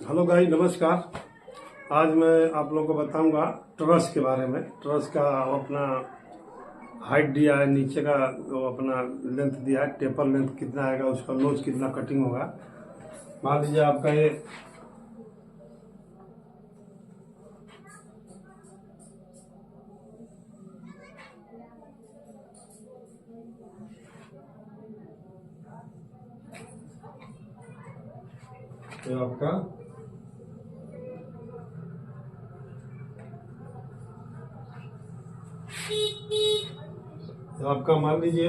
Hello guys, नमस्कार। आज मैं आप लोगों को बताऊंगा ट्रस के बारे में। ट्रस का अपना हाइट दिया है, नीचे का वो अपना लेंथ दिया है, टेपर लेंथ कितना आएगा, उसका नोच कितना कटिंग होगा। मान लीजिए आपका ये आपका मान लीजिए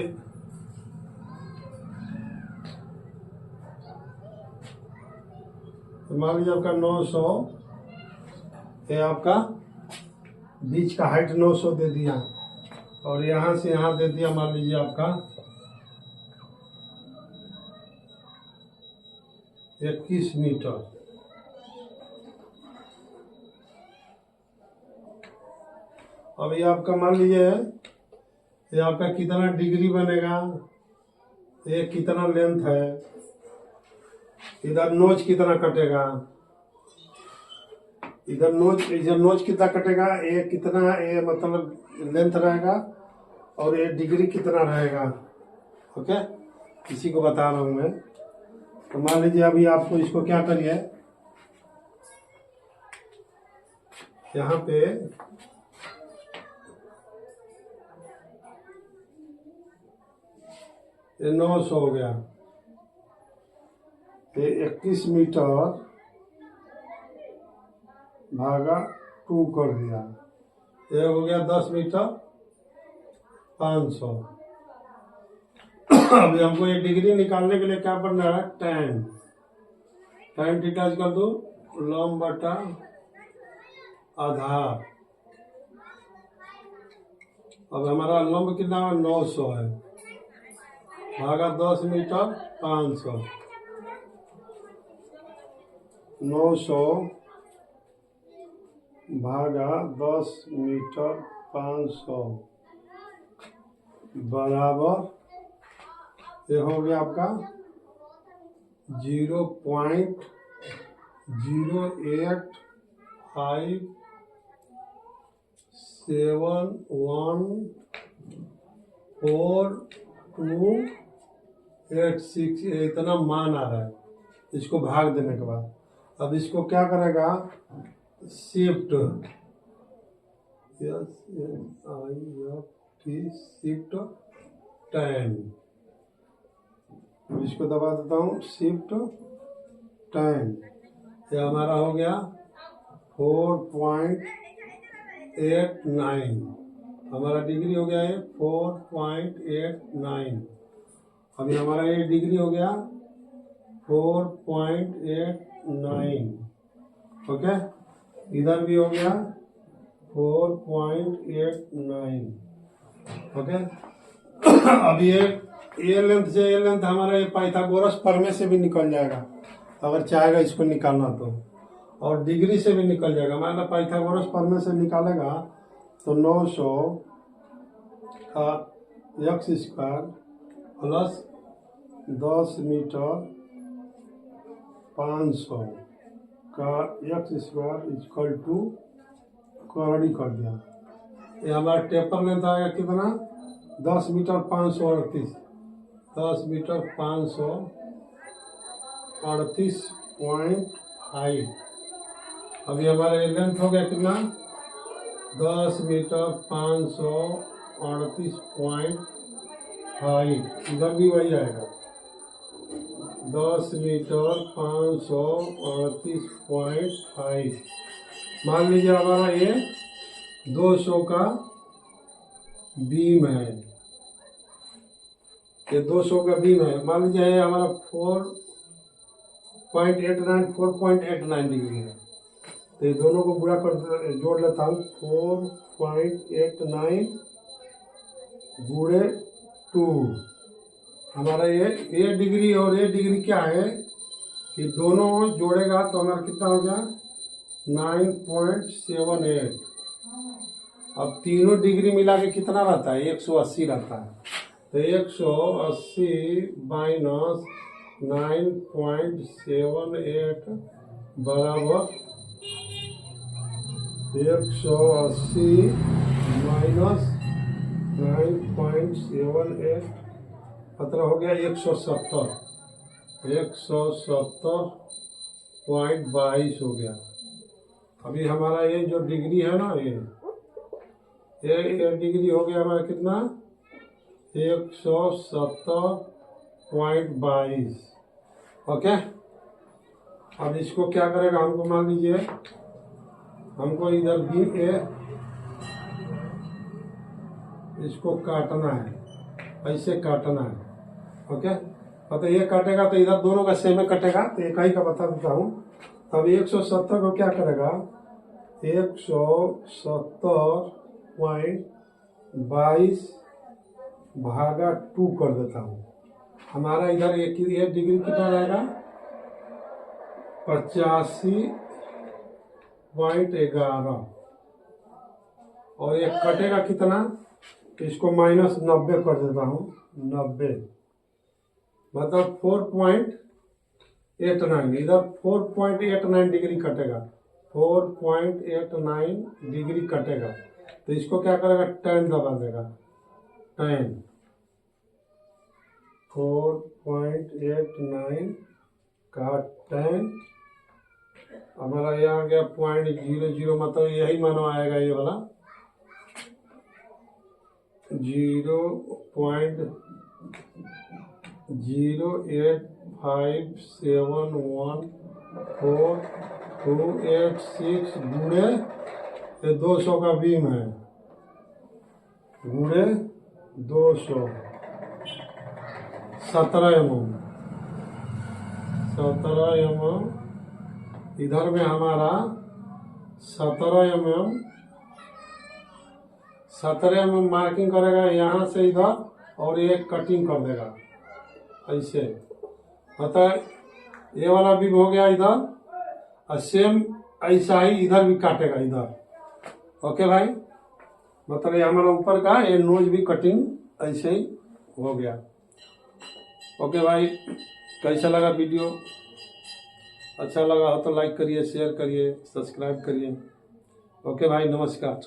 आपका 900, ये आपका बीच का हाइट 900 दे दिया, और यहाँ से यहाँ दे दिया मान लीजिए आपका 21 मीटर। अब ये आपका मान लीजिए ये आपका कितना डिग्री बनेगा, ये कितना लेंथ है, इधर नोच कितना कटेगा, इधर नोच कितना कटेगा, ये कितना ये मतलब लेंथ रहेगा, और ये डिग्री कितना रहेगा। ओके, इसी को बता रहा हूँ मैं। तो मान लीजिए अभी आपको इसको क्या करिए, यहाँ पे ये 900 हो गया, ये 21 मीटर भागा 2 कर दिया, ये हो गया 10 मीटर 500। अभी हमको ये डिग्री निकालने के लिए क्या करना है, टाइम थीटा कर दो लंब बटा आधार। अब हमारा लंब कितना है, 900 है, भागा 10 मीटर 500। 900 भागा 10 मीटर 500 बराबर ये हो गया आपका 0.085714286, इतना मान आ रहा है इसको भाग देने के बाद। अब इसको क्या करेगा, शिफ्ट शिफ्ट 10, इसको दबा देता हूँ, शिफ्ट 10। ये हमारा हो गया 4.89, हमारा डिग्री हो गया है 4.89। अभी हमारा ये डिग्री हो गया 4.89। ओके, इधर भी हो गया 4.89। ओके, अब ये लेंथ से ये लेंथ हमारा ये पाइथागोरस प्रमेय से भी निकल जाएगा, अगर चाहेगा इसको निकालना तो, और डिग्री से भी निकल जाएगा। मान लो पाइथागोरस प्रमेय से निकालेगा तो 900 का x स्क्वायर प्लस 10 मीटर 500 का x स्क्वायर इक्वल टू करड़ी कर दिया। ये हमारा टेपर लेंथ आएगा कितना, 10 मीटर 538, 10 मीटर 538.5। अभी हमारा ये लेंथ हो गया कितना, 10 मीटर 538.5, इधर भी वही आएगा 10 मीटर 538.5। मान लीजिए हमारा ये 200 का बीम है, ये 200 का बीम है। मान लीजिए ये हमारा 4.89 डिग्री है, तो ये दोनों को पूरा कर जोड़ लेता हूँ, 4.89 गुणे 2। हमारा ये डिग्री और ये डिग्री क्या है कि दोनों जोड़ेगा तो हमारा कितना हो गया 9.78। अब तीनों डिग्री मिला के कितना रहता है, 180 रहता है, तो 180 माइनस 9.78 बराबर 180 माइनस 9.78 मतलब हो गया 170.22 हो गया। अभी हमारा ये जो डिग्री है ना, ये डिग्री हो गया हमारा कितना, 170.22। ओके, अब इसको क्या करेगा, हमको मान लीजिए हमको इधर भी इसको काटना है, ऐसे काटना है। ओके, तो ये काटेगा तो इधर दोनों का सेम में कटेगा, तो एक ही का बता देता हूँ। तब 170 को क्या करेगा, 170.22 भागा 2 कर देता हूँ। हमारा इधर एक डिग्री कितना रहेगा, 85.11 और एक कटेगा कितना, इसको माइनस 90 कर देता हूँ, 90 मतलब 4.89। इधर 4.89 डिग्री कटेगा, 4.89 डिग्री कटेगा, तो इसको क्या करेगा, 10 दबा देगा, 10 4.89 का 10 हमारा ये आ गया 0.00, मतलब यही मानो आएगा ये वाला 0.085714286 गुणे 200 का बीम है, गुणे 200 17 mm। इधर में हमारा 17 mm मार्किंग करेगा यहाँ से इधर, और एक कटिंग कर देगा ऐसे, मतलब ये वाला भी हो गया इधर, और सेम ऐसा ही इधर भी काटेगा इधर। ओके भाई, मतलब ये हमारा ऊपर का ये नोज भी कटिंग ऐसे ही हो गया। ओके भाई, कैसा लगा वीडियो, अच्छा लगा हो तो लाइक करिए, शेयर करिए, सब्सक्राइब करिए। ओके भाई, नमस्कार।